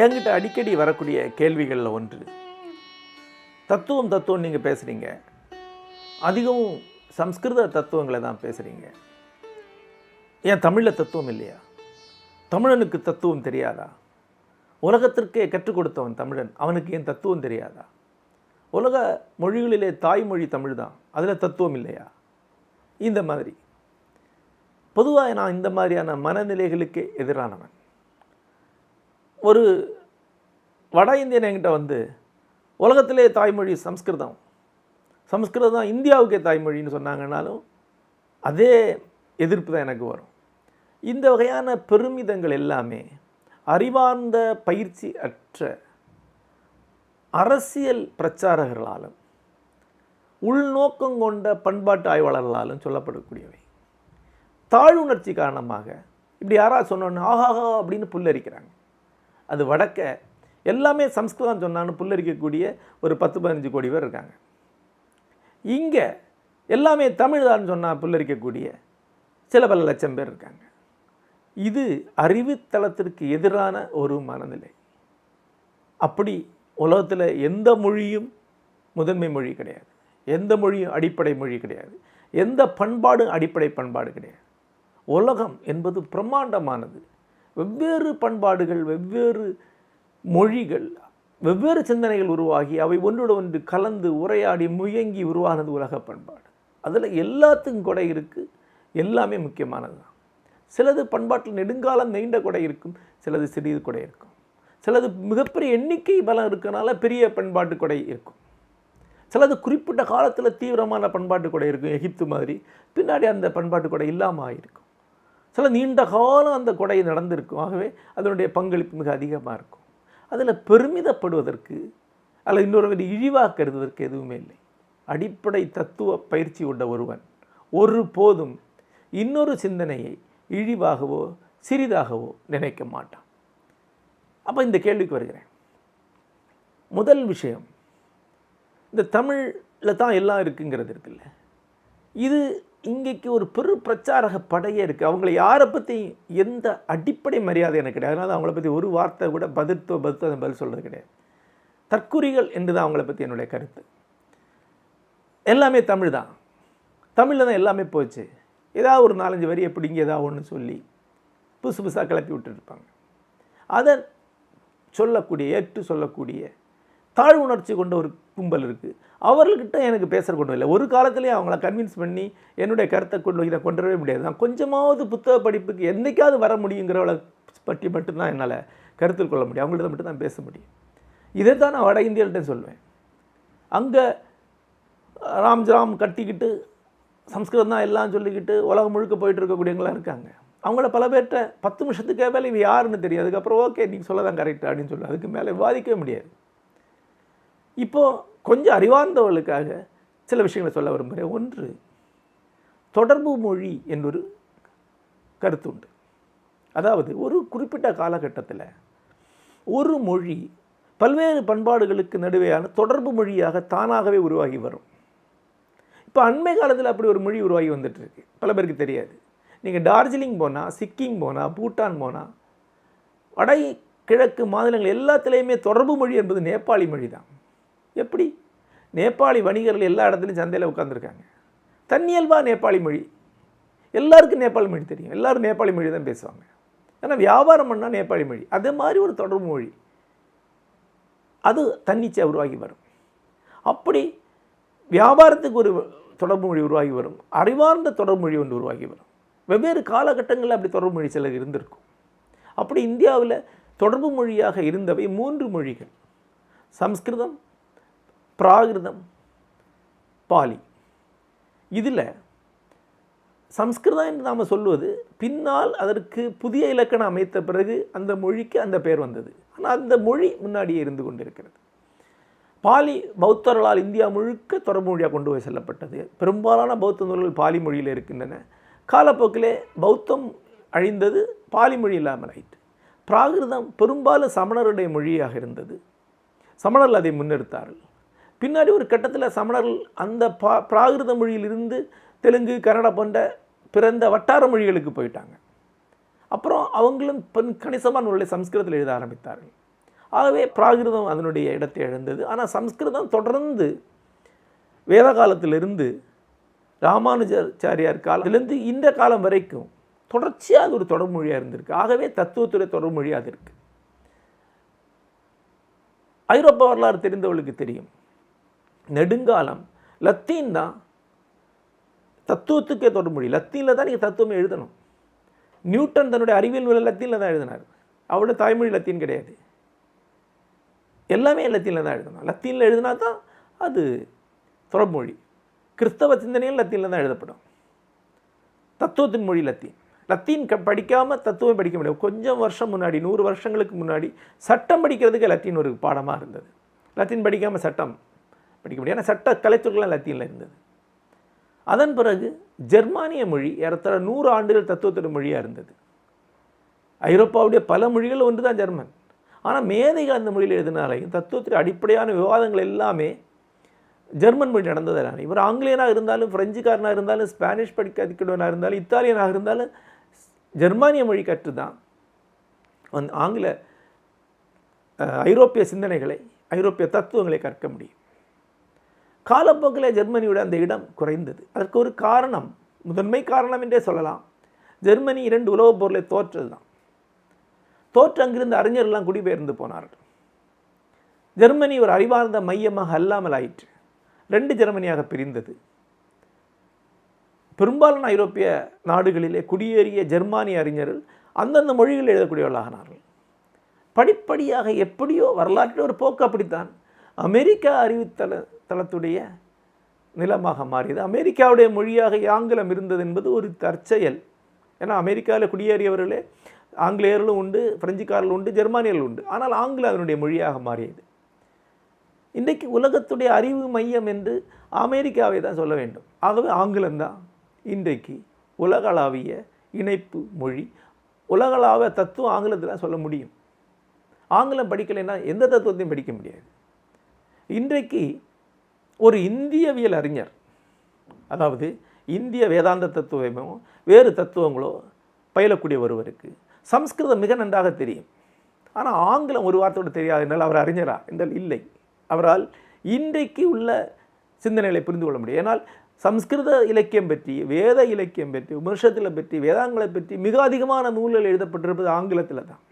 என்கிட்ட அடிக்கடி வரக்கூடிய கேள்விகளில் ஒன்று, தத்துவம் நீங்கள் பேசுகிறீங்க, அதிகமும் சம்ஸ்கிருத தத்துவங்களை தான் பேசுகிறீங்க, ஏன் தமிழில் தத்துவம் இல்லையா? தமிழனுக்கு தத்துவம் தெரியாதா? உலகத்திற்கே கற்றுக் கொடுத்தவன் தமிழன், அவனுக்கு ஏன் தத்துவம் தெரியாதா? உலக மொழிகளிலே தாய்மொழி தமிழ் தான், அதில் தத்துவம் இல்லையா? இந்த மாதிரி பொதுவாக நான் இந்த மாதிரியான மனநிலைகளுக்கு எதிரானவன். ஒரு வட இந்தியன் என்கிட்ட வந்து உலகத்திலே தாய்மொழி சம்ஸ்கிருதம், சம்ஸ்கிருதம் தான் இந்தியாவுக்கே தாய்மொழின்னு சொன்னாங்கன்னாலும் அதே எதிர்ப்பு தான் எனக்கு வரும். இந்த வகையான பெருமிதங்கள் எல்லாமே அறிவார்ந்த பயிற்சி அற்ற அரசியல் பிரச்சாரகர்களாலும் உள்நோக்கம் கொண்ட பண்பாட்டு ஆய்வாளர்களாலும் சொல்லப்படக்கூடியவை. தாழ்வுணர்ச்சி காரணமாக இப்படி யாராவது சொன்னோன்னு ஆஹாஹா அப்படின்னு புல்லரிக்கிறாங்க. அது வடக்க எல்லாமே சம்ஸ்கிருதம் சொன்னான்னு புல்லரிக்கக்கூடிய ஒரு 10-15 கோடி பேர் இருக்காங்க. இங்கே எல்லாமே தமிழ் தான் சொன்னால் புல்லரிக்கக்கூடிய சில பல லட்சம் பேர் இருக்காங்க. இது அறிவுத்தளத்திற்கு எதிரான ஒரு மனநிலை. அப்படி உலகத்தில் எந்த மொழியும் முதன்மை மொழி கிடையாது, எந்த மொழியும் அடிப்படை மொழி கிடையாது, எந்த பண்பாடும் அடிப்படை பண்பாடு கிடையாது. உலகம் என்பது பிரம்மாண்டமானது. வெவ்வேறு பண்பாடுகள், வெவ்வேறு மொழிகள், வெவ்வேறு சிந்தனைகள் உருவாகி அவை ஒன்றோடு ஒன்று கலந்து உரையாடி முயங்கி உருவானது உலக பண்பாடு. அதில் எல்லாத்துக்கும் கொடை இருக்குது, எல்லாமே முக்கியமானது தான். சிலது பண்பாட்டில் நெடுங்காலம் நீண்ட கொடை இருக்கும், சிலது சிறிது கொடை இருக்கும், சிலது மிகப்பெரிய எண்ணிக்கை பலம் இருக்கனால பெரிய பண்பாட்டு கொடை இருக்கும், சிலது குறிப்பிட்ட காலத்தில் தீவிரமான பண்பாட்டு கொடை இருக்கும், எகிப்து மாதிரி. பின்னாடி அந்த பண்பாட்டு கொடை இல்லாமல் ஆகிருக்கும். சில நீண்ட காலம் அந்த கொடை நடந்திருக்கும். ஆகவே அதனுடைய பங்களிப்பு மிக அதிகமாக இருக்கும். அதில் பெருமிதப்படுவதற்கு அல்லது இன்னொரு இழிவாக கருதுவதற்கு எதுவுமே இல்லை. அடிப்படை தத்துவ பயிற்சி கொண்ட ஒருவன் ஒரு போதும் இன்னொரு சிந்தனையை இழிவாகவோ சிறிதாகவோ நினைக்க மாட்டான். அப்போ இந்த கேள்விக்கு வருகிறேன். முதல் விஷயம், இந்த தமிழில் தான் எல்லாம் இருக்குங்கிறது இருக்குல்ல, இது இன்றைக்கு ஒரு பெரு பிரச்சாரக படையே இருக்குது. அவங்கள யாரை பற்றி எந்த அடிப்படை மரியாதை எனக்கு கிடையாது. அதனால் அவங்கள பற்றி ஒரு வார்த்தை கூட பதில் சொல்கிறது கிடையாது. தற்குறிகள் என்று தான் அவங்கள பற்றி என்னுடைய கருத்து. எல்லாமே தமிழ் தான், தமிழில் தான் எல்லாமே போச்சு. ஏதாவது ஒரு 4-5 வரி எப்படி இங்கே ஏதாவது ஒன்று சொல்லி புதுசாக கிளப்பி விட்டுருப்பாங்க. அதை ஏற்று சொல்லக்கூடிய தாழ்வுணர்ச்சி கொண்ட ஒரு கும்பல் இருக்குது. அவர்கள்கிட்ட எனக்கு பேசுகிற கொண்டு இல்லை. ஒரு காலத்துலேயே அவங்கள கன்வின்ஸ் பண்ணி என்னுடைய கருத்தை இதை கொண்டு வரவே முடியாது. நான் கொஞ்சமாவது புத்தக படிப்புக்கு என்றைக்காவது வர முடியுங்கிறவளை பற்றி மட்டும்தான் என்னால் கருத்தில் கொள்ள முடியும். அவங்கள்ட்ட மட்டும் தான் பேச முடியும். இதை தான் நான் வட இந்தியர்கிட்ட சொல்லுவேன். அங்கே ராம் கட்டிக்கிட்டு சம்ஸ்கிருதம் தான் எல்லாம் சொல்லிக்கிட்டு உலகம் முழுக்க போயிட்டு இருக்கக்கூடியவங்களாம் இருக்காங்க. அவங்கள பல பேர்கிட்ட 10 நிமிஷத்துக்கு மேலே இவ யாருன்னு தெரியும். அதுக்கப்புறம் ஓகே நீங்கள் சொல்ல தான் கரெக்டாக அப்படின்னு சொல்லி அதுக்கு மேலே விவாதிக்கவே முடியாது. இப்போது கொஞ்சம் அறிவார்ந்தவர்களுக்காக சில விஷயங்களை சொல்ல விரும்புகிறேன். ஒன்று, தொடர்பு மொழி என்பொரு கருத்து உண்டு. அதாவது ஒரு குறிப்பிட்ட காலகட்டத்தில் ஒரு மொழி பல்வேறு பண்பாடுகளுக்கு நடுவேயான தொடர்பு மொழியாக தானாகவே உருவாகி வரும். இப்போ அண்மை காலத்தில் அப்படி ஒரு மொழி உருவாகி வந்துட்டுருக்கு, பல பேருக்கு தெரியாது. நீங்கள் டார்ஜிலிங் போனால், சிக்கிம் போனால், பூட்டான் போனால், வட கிழக்கு மாநிலங்கள் எல்லாத்துலேயுமே தொடர்பு மொழி என்பது நேபாளி மொழி தான். எப்படி? நேபாளி வணிகர்கள் எல்லா இடத்துலையும் சந்தையில் உட்காந்துருக்காங்க. தன்னியல்பாக நேபாளி மொழி, எல்லாருக்கும் நேபாளி மொழி தெரியும், எல்லோரும் நேபாளி மொழி தான் பேசுவாங்க. ஏன்னா வியாபாரம் பண்ணால் நேபாளி மொழி. அதே மாதிரி ஒரு தொடர்பு மொழி அது தன்னிச்சையாக உருவாகி வரும். அப்படி வியாபாரத்துக்கு ஒரு தொடர்பு மொழி உருவாகி வரும், அறிவார்ந்த தொடர்பு மொழி ஒன்று உருவாகி வரும். வெவ்வேறு காலகட்டங்களில் அப்படி தொடர்பு மொழி சிலர் இருந்திருக்கும். அப்படி இந்தியாவில் தொடர்பு மொழியாக இருந்தவை 3 மொழிகள்: சம்ஸ்கிருதம், பிராகிருதம், பாலி. இதில் சம்ஸ்கிருதம் என்று நாம் சொல்வது பின்னால் அதற்கு புதிய இலக்கணம் அமைத்த பிறகு அந்த மொழிக்கு அந்த பெயர் வந்தது. ஆனால் அந்த மொழி முன்னாடியே இருந்து கொண்டிருக்கிறது. பாலி பௌத்தர்களால் இந்தியா முழுக்க தொடர்பு மொழியாக கொண்டு போய் செல்லப்பட்டது. பெரும்பாலான பௌத்த நூல்கள் பாலி மொழியில் இருக்கின்றன. காலப்போக்கிலே பௌத்தம் அழிந்தது, பாலி மொழி இல்லாமல் ஆயிற்று. பிராகிருதம் பெரும்பாலும் சமணருடைய மொழியாக இருந்தது. சமணர்கள் அதை முன்னெடுத்தார்கள். பின்னாடி ஒரு கட்டத்தில் சமணர்கள் அந்த பிராகிருத மொழியிலிருந்து தெலுங்கு, கன்னடா போன்ற பிறந்த வட்டார மொழிகளுக்கு போயிட்டாங்க. அப்புறம் அவங்களும் கணிசமான நூல்களை சம்ஸ்கிருதத்தில் எழுத ஆரம்பித்தார்கள். ஆகவே பிராகிருதம் அதனுடைய இடத்தை இழந்தது. ஆனால் சம்ஸ்கிருதம் தொடர்ந்து வேத காலத்திலிருந்து ராமானுஜாச்சாரியார் காலத்திலிருந்து இந்த காலம் வரைக்கும் தொடர்ச்சியாக அது ஒரு தொடர்மொழியாக இருந்திருக்கு. ஆகவே தத்துவத்துடைய தொடர்மொழியாக அது இருக்குது. ஐரோப்பா வரலாறு தெரிந்தவர்களுக்கு தெரியும், நெடுங்காலம் லத்தீன் தான் தத்துவத்துக்கே தொடர்மொழி. லத்தீனில் தான் நீங்கள் தத்துவமே எழுதணும். நியூட்டன் தன்னுடைய அறிவியல் நூலை லத்தீனில் தான் எழுதினார். அவரோட தாய்மொழி லத்தீன் கிடையாது, எல்லாமே லத்தீனில் தான் எழுதணும். லத்தீனில் எழுதினா தான் அது தொடர்மொழி. கிறிஸ்தவ சிந்தனையில் லத்தீனில் தான் எழுதப்படும். தத்துவத்தின் மொழி லத்தீன். லத்தீன் படிக்காமல் தத்துவம் படிக்க முடியாது. கொஞ்சம் வருஷம் முன்னாடி, 100 வருஷங்களுக்கு முன்னாடி சட்டம் படிக்கிறதுக்கு லத்தீன் ஒரு பாடமாக இருந்தது. லத்தீன் படிக்காமல் சட்டம் படிக்க முடியாது. ஏன்னா சட்ட கலைத்துறைலாம் லத்தீனில் இருந்தது. அதன் பிறகு ஜெர்மானிய மொழி ஏறத்தாழ 100 ஆண்டுகள் தத்துவத்தோட மொழியாக இருந்தது. ஐரோப்பாவுடைய பல மொழிகள் ஒன்று தான் ஜெர்மன். ஆனால் மேதைகள் அந்த மொழியில் எழுதினாலையும் தத்துவத்தின் அடிப்படையான விவாதங்கள் எல்லாமே ஜெர்மன் மொழி நடந்ததான. இவர் ஆங்கிலேயனாக இருந்தாலும், பிரெஞ்சுக்காரனாக இருந்தாலும், ஸ்பானிஷ் படிக்கிறவனாக இருந்தாலும், இத்தாலியனாக இருந்தாலும் ஜெர்மானிய மொழி கற்று தான் ஆங்கில ஐரோப்பிய சிந்தனைகளை, ஐரோப்பிய தத்துவங்களை கற்க முடியும். காலப்போக்கில் ஜெர்மனியோட அந்த இடம் குறைந்தது. அதற்கு ஒரு காரணம், முதன்மை காரணம் என்றே சொல்லலாம், ஜெர்மனி 2 உலகப் போரில் தோற்றது தான். தோற்று அங்கிருந்த அறிஞர்கள்லாம் குடிபெயர்ந்து போனார்கள். ஜெர்மனி ஒரு அறிவார்ந்த மையமாக அல்லாமல் ஆயிற்று. 2 ஜெர்மனியாக பிரிந்தது. பெரும்பாலான ஐரோப்பிய நாடுகளிலே குடியேறிய ஜெர்மானிய அறிஞர்கள் அந்தந்த மொழிகள் எழுதக்கூடியவர்களானார்கள். படிப்படியாக எப்படியோ வரலாற்றில் ஒரு போக்கு அப்படித்தான். அமெரிக்கா அறிவுத்தளத்துடைய நிலமாக மாறியது. அமெரிக்காவுடைய மொழியாக ஆங்கிலம் இருந்தது என்பது ஒரு தற்செயல். ஏன்னா அமெரிக்காவில் குடியேறியவர்களே ஆங்கிலேயர்களும் உண்டு, பிரெஞ்சுக்காரர்கள் உண்டு, ஜெர்மானியர்கள் உண்டு. ஆனால் ஆங்கிலம் அதனுடைய மொழியாக மாறியது. இன்றைக்கு உலகத்துடைய அறிவு மையம் என்று அமெரிக்காவை தான் சொல்ல வேண்டும். ஆகவே ஆங்கிலம்தான் இன்றைக்கு உலகளாவிய இணைப்பு மொழி. உலகளாவிய தத்துவம் ஆங்கிலத்தில் தான் சொல்ல முடியும். ஆங்கிலம் படிக்கலைன்னா எந்த தத்துவத்தையும் படிக்க முடியாது. இன்றைக்கு ஒரு இந்தியவியல் அறிஞர், அதாவது இந்திய வேதாந்த தத்துவமோ வேறு தத்துவங்களோ பயிலக்கூடிய ஒருவருக்கு சம்ஸ்கிருதம் மிக நன்றாக தெரியும். ஆனால் ஆங்கிலம் ஒரு வார்த்தையோடு தெரியாது என்றால் அவர் அறிஞரா என்றால் இல்லை. அவரால் இன்றைக்கு உள்ள சிந்தனைகளை புரிந்து கொள்ள முடியும். ஏன்னால் சம்ஸ்கிருத இலக்கியம் பற்றி, வேத இலக்கியம் பற்றி, உபனிஷத்தில் பற்றி, வேதாங்களை பற்றி மிக அதிகமான நூல்கள் எழுதப்பட்டிருப்பது ஆங்கிலத்தில் தான்.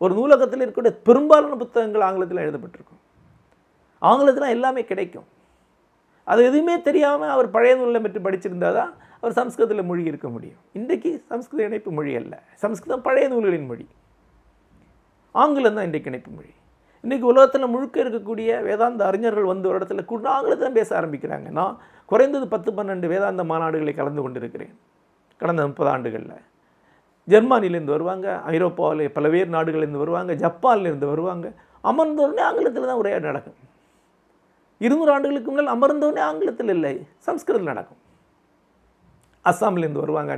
ஒரு நூலகத்தில் இருக்கக்கூடிய பெரும்பாலான புத்தகங்கள் ஆங்கிலத்தில் எழுதப்பட்டிருக்கும். ஆங்கிலத்தில் எல்லாமே கிடைக்கும். அது எதுவுமே தெரியாமல் அவர் பழைய நூலை பற்றி படிச்சிருந்தால் தான் அவர் சம்ஸ்கிருதத்தில் மொழி இருக்க முடியும். இன்றைக்கு சம்ஸ்கிருத இணைப்பு மொழி அல்ல, சம்ஸ்கிருதம் பழைய நூல்களின் மொழி. ஆங்கிலம் தான் இன்றைக்கு இணைப்பு மொழி. இன்றைக்கி உலகத்தில் முழுக்க இருக்கக்கூடிய வேதாந்த அறிஞர்கள் வந்து ஒரு இடத்துல கூட ஆங்கிலத்தில் தான் பேச ஆரம்பிக்கிறாங்க. நான் குறைந்தது 10-12 வேதாந்த மாநாடுகளை கலந்து கொண்டிருக்கிறேன் கடந்த 30 ஆண்டுகளில். ஜெர்மானிலேருந்து வருவாங்க, ஐரோப்பாவில் பல்வேறு நாடுகளிலிருந்து வருவாங்க, ஜப்பான்லேருந்து வருவாங்க. அமர்ந்தோடனே ஆங்கிலத்தில் தான் உரையாடல் நடக்கும். 200 ஆண்டுகளுக்கு முன்னால் அமர்ந்தோடனே ஆங்கிலத்தில் இல்லை, சம்ஸ்கிருதத்தில் நடக்கும். அஸ்ஸாம்லேருந்து வருவாங்க,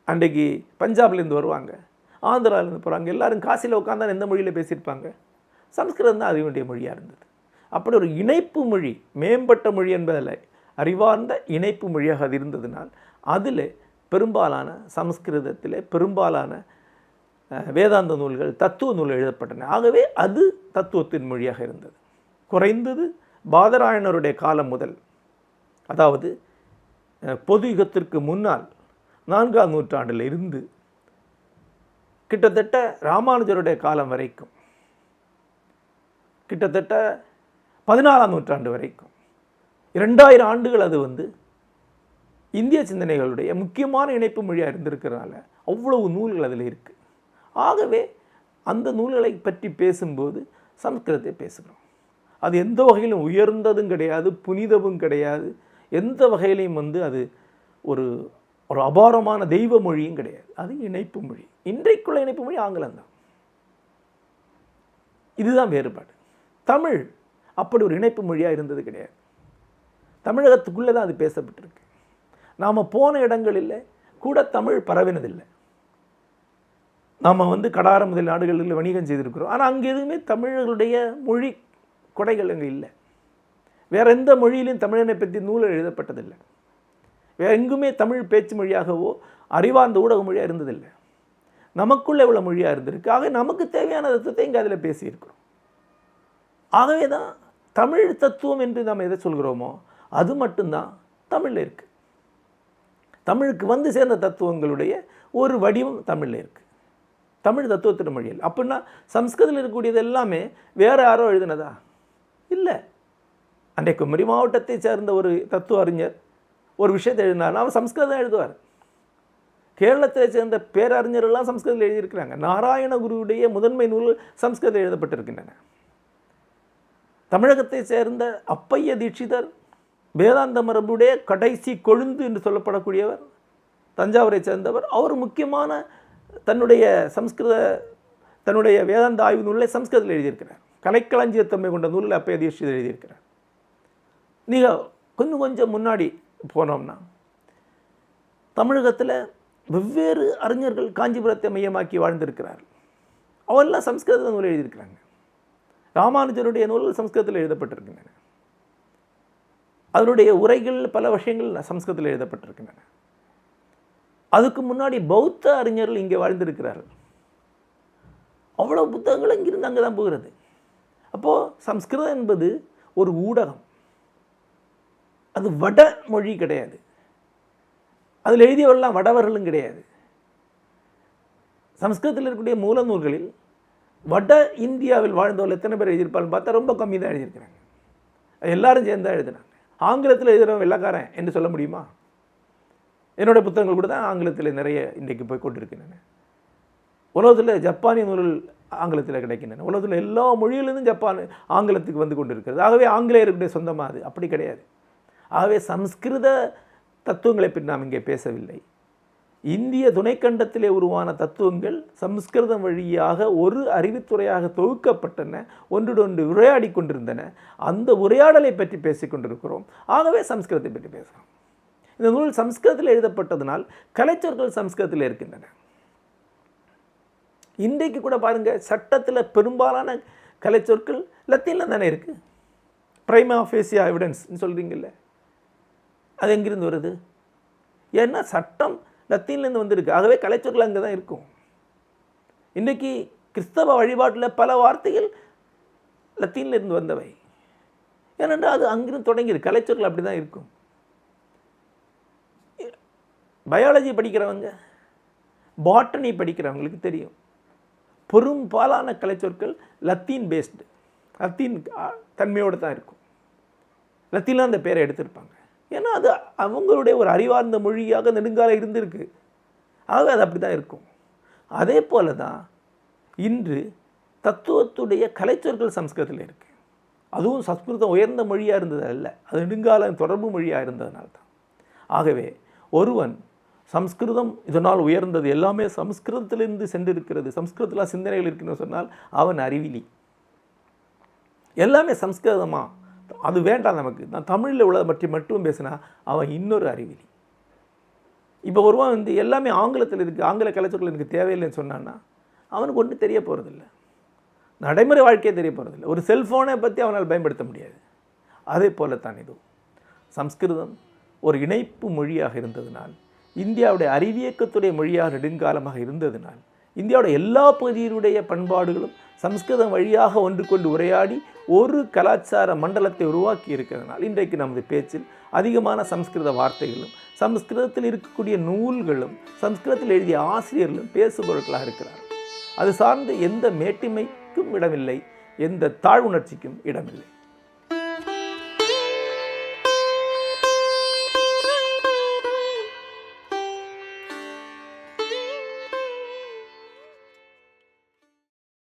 அன்றைக்கு பஞ்சாப்லேருந்து வருவாங்க, ஆந்திராவிலேருந்து போகிறாங்க. எல்லோரும் காசியில் உட்காந்தா எந்த மொழியில் பேசியிருப்பாங்க? சம்ஸ்கிருதம் தான் அறிவுடைய மொழியாக இருந்தது. அப்படி ஒரு இணைப்பு மொழி, மேம்பட்ட மொழி என்பதில் அறிவார்ந்த இணைப்பு மொழியாக அது இருந்ததுனால் அதில் பெரும்பாலான சமஸ்கிருதத்தில் பெரும்பாலான வேதாந்த நூல்கள், தத்துவ நூல்கள் எழுதப்பட்டன. ஆகவே அது தத்துவத்தின் மொழியாக இருந்தது. குறைந்தது பாதராயணருடைய காலம் முதல், அதாவது பொது யுகத்திற்கு முன்னால் 4ஆம் நூற்றாண்டில் இருந்து கிட்டத்தட்ட ராமானுஜருடைய காலம் வரைக்கும், கிட்டத்தட்ட 14ஆம் நூற்றாண்டு வரைக்கும் 2000 ஆண்டுகள் அது இந்திய சிந்தனைகளுடைய முக்கியமான இணைப்பு மொழியாக இருந்திருக்கிறதுனால அவ்வளவு நூல்கள் அதில் இருக்குது. ஆகவே அந்த நூல்களை பற்றி பேசும்போது சமஸ்கிருதத்தை பேசுகிறோம். அது எந்த வகையிலும் உயர்ந்ததும் கிடையாது, புனிதமும் கிடையாது, எந்த வகையிலையும் அது ஒரு ஒரு அபாரமான தெய்வ மொழியும் கிடையாது. அது இணைப்பு மொழி. இன்றைக்குள்ள இணைப்பு மொழி ஆங்கிலம்தான். இதுதான் வேறுபாடு. தமிழ் அப்படி ஒரு இணைப்பு மொழியாக இருந்தது கிடையாது. தமிழகத்துக்குள்ளே தான் அது பேசப்பட்டிருக்கு. நாம் போன இடங்களில் கூட தமிழ் பரவினதில்லை. நாம் கடார முதல் நாடுகளில் வணிகம் செய்திருக்கிறோம். ஆனால் அங்கே எதுவுமே தமிழர்களுடைய மொழி கொடைகள் அங்கே இல்லை. வேறு எந்த மொழியிலும் தமிழனை பற்றி நூல் எழுதப்பட்டதில்லை. வேறு எங்குமே தமிழ் பேச்சு மொழியாகவோ அறிவார்ந்த ஊடக மொழியாக இருந்ததில்லை. நமக்குள்ள எவ்வளோ மொழியாக இருந்திருக்கு. ஆக நமக்கு தேவையான தத்துவத்தை இங்கே அதில் பேசியிருக்கிறோம். ஆகவே தான் தமிழ் தத்துவம் என்று நாம் எதை சொல்கிறோமோ அது மட்டும்தான் தமிழில் இருக்குது. தமிழுக்கு வந்து சேர்ந்த தத்துவங்களுடைய ஒரு வடிவம் தமிழில் இருக்குது. தமிழ் தத்துவத்தின் மொழியில். அப்படின்னா சம்ஸ்கிருதத்தில் இருக்கக்கூடியது எல்லாமே வேறு யாரோ எழுதினதா? இல்லை. அன்றைக்கு குமரி மாவட்டத்தை சேர்ந்த ஒரு தத்துவ அறிஞர் ஒரு விஷயத்தை எழுதினார், அவர் சம்ஸ்கிருதம் எழுதுவார். கேரளத்தை சேர்ந்த பேரறிஞர்கள்லாம் சம்ஸ்கிருதத்தில் எழுதியிருக்கிறாங்க. நாராயணகுருவுடைய முதன்மை நூல் சம்ஸ்கிருதத்தில் எழுதப்பட்டிருக்கின்றன. தமிழகத்தை சேர்ந்த அப்பைய தீட்சிதர் வேதாந்த மரபுடைய கடைசி கொழுந்து என்று சொல்லப்படக்கூடியவர், தஞ்சாவூரை சேர்ந்தவர். அவர் முக்கியமான தன்னுடைய வேதாந்த ஆய்வு நூலை சம்ஸ்கிருதத்தில் எழுதியிருக்கிறார். கலைக்களஞ்சியத்தன்மை கொண்ட நூலில் அப்பைய தீட்சிதர் எழுதியிருக்கிறார். நீங்கள் கொஞ்சம் முன்னாடி போனோம்னா தமிழகத்தில் வெவ்வேறு அறிஞர்கள் காஞ்சிபுரத்தை மையமாக்கி வாழ்ந்திருக்கிறார்கள். அவரெல்லாம் சம்ஸ்கிருத நூல் எழுதியிருக்கிறாங்க. ராமானுஜருடைய நூல்கள் சம்ஸ்கிருதத்தில் எழுதப்பட்டிருக்கின்றன. அதனுடைய உரைகள் பல விஷயங்கள் சம்ஸ்கிருதத்தில் எழுதப்பட்டிருக்கின்றன. அதுக்கு முன்னாடி பௌத்த அறிஞர்கள் இங்கே வாழ்ந்திருக்கிறார்கள். அவ்வளோ புத்தகங்கள் இங்கிருந்து அங்கே தான் போகிறது. அப்போது சம்ஸ்கிருதம் என்பது ஒரு ஊடகம். அது வட மொழி கிடையாது. அதில் எழுதியவெல்லாம் வடவர்களும் கிடையாது. சம்ஸ்கிருதத்தில் இருக்கக்கூடிய மூல நூல்களில் வட இந்தியாவில் வாழ்ந்தவர்கள் எத்தனை பேர் எழுதியிருப்பான்னு பார்த்தா ரொம்ப கம்மி தான் எழுதியிருக்கிறாங்க. எல்லாரும் சேர்ந்து தான் எழுதுனாங்க. ஆங்கிலத்தில் எழுதுகிறவங்க வெள்ளக்காரன் என்று சொல்ல முடியுமா? என்னுடைய புத்தகங்கள் கூட தான் ஆங்கிலத்தில் நிறைய இன்றைக்கு போய் கொண்டிருக்கின்றன. உலகத்தில் ஜப்பானிய நூல்கள் ஆங்கிலத்தில் கிடைக்கின்றன. உலகத்தில் எல்லா மொழியிலிருந்தும் ஆங்கிலத்துக்கு வந்து கொண்டிருக்கிறது. ஆகவே ஆங்கிலேயருடைய சொந்தமாக அது அப்படி கிடையாது. ஆகவே சம்ஸ்கிருத தத்துவங்களை பற்றி நாம் இங்கே பேசவில்லை. இந்திய துணைக்கண்டத்திலே உருவான தத்துவங்கள் சம்ஸ்கிருதம் வழியாக ஒரு அறிவுத்துறையாக தொகுக்கப்பட்டன, ஒன்றோடு உரையாடி கொண்டிருந்தன. அந்த உரையாடலை பற்றி பேசிக்கொண்டிருக்கிறோம். ஆகவே சம்ஸ்கிருதத்தை பற்றி பேசுகிறோம். இந்த நூல் சம்ஸ்கிருதத்தில் எழுதப்பட்டதனால் கலைச்சொற்கள் சம்ஸ்கிருதத்தில் இருக்கின்றன. இன்றைக்கு கூட பாருங்கள், சட்டத்தில் பெரும்பாலான கலைச்சொற்கள் லத்தீனில் தானே இருக்குது. பிரைமா ஃபேசியா எவிடன்ஸ்ன்னு சொல்கிறீங்கல்ல, அது எங்கிருந்து வருது? ஏன்னா சட்டம் லத்தீன்லேருந்து வந்திருக்கு. ஆகவே கலைச்சொற்கள் அங்கே தான் இருக்கும். இன்றைக்கி கிறிஸ்தவ வழிபாட்டில் பல வார்த்தைகள் லத்தீன்லேருந்து வந்தவை. ஏனென்றால் அது அங்கிருந்து தொடங்கியிருக்கு. கலைச்சொற்கள் அப்படி தான் இருக்கும். பயாலஜி படிக்கிறவங்க, பாட்டனி படிக்கிறவங்களுக்கு தெரியும், பெரும்பாலான கலைச்சொற்கள் லத்தீன் பேஸ்டு, லத்தீன் தன்மையோடு தான் இருக்கும். லத்தீனில் அந்த பேரை எடுத்திருப்பாங்க. ஏன்னா அது அவங்களுடைய ஒரு அறிவார்ந்த மொழியாக நெடுங்காலம் இருந்திருக்கு. ஆக அது அப்படி தான் இருக்கும். அதே போல தான் இன்று தத்துவத்துடைய கலைச்சொற்கள் சம்ஸ்கிருதத்தில் இருக்குது. அதுவும் சம்ஸ்கிருதம் உயர்ந்த மொழியாக இருந்தது அல்ல, அது நெடுங்காலம் தொடர்பு மொழியாக இருந்ததுனால தான். ஆகவே ஒருவன் சம்ஸ்கிருதம் இதனால் உயர்ந்தது, எல்லாமே சம்ஸ்கிருதத்திலிருந்து சென்றிருக்கிறது, சம்ஸ்கிருதத்தில் சிந்தனைகள் இருக்குன்னு சொன்னால் அவன் அறிவிலி. எல்லாமே சம்ஸ்கிருதமா, அது வேண்டாம் நமக்கு, நான் தமிழில் உள்ளதை பற்றி மட்டும் பேசினா அவன் இன்னொரு அறிவிலி. இப்போ ஒருவன் எல்லாமே ஆங்கிலத்தில் இருக்குது, ஆங்கில கலைச்சொற்கள் எனக்கு தேவையில்லைன்னு சொன்னான்னா அவனுக்கு ஒன்றும் தெரிய போகிறதில்ல, நடைமுறை வாழ்க்கையே தெரிய போகிறதில்ல, ஒரு செல்ஃபோனை பற்றி அவனால் பயன்படுத்த முடியாது. அதே போலத்தான் இதுவும் சம்ஸ்கிருதம் ஒரு இணைப்பு மொழியாக இருந்ததினால், இந்தியாவுடைய அறிவியக்கத்துடைய மொழியாக நெடுங்காலமாக இருந்ததினால், இந்தியாவுடைய எல்லா பகுதியினுடைய பண்பாடுகளும் சம்ஸ்கிருதம் வழியாக ஒன்று கொண்டு உரையாடி ஒரு கலாச்சார மண்டலத்தை உருவாக்கி இருக்கிறதுனால் இன்றைக்கு நமது பேச்சில் அதிகமான சம்ஸ்கிருத வார்த்தைகளும் சம்ஸ்கிருதத்தில் இருக்கக்கூடிய நூல்களும் சம்ஸ்கிருதத்தில் எழுதிய ஆசிரியர்களும் பேசுபொருட்களாக இருக்கிறார்கள். அது சார்ந்து எந்த மேட்டிமைக்கும் இடமில்லை, எந்த தாழ்வுணர்ச்சிக்கும் இடமில்லை.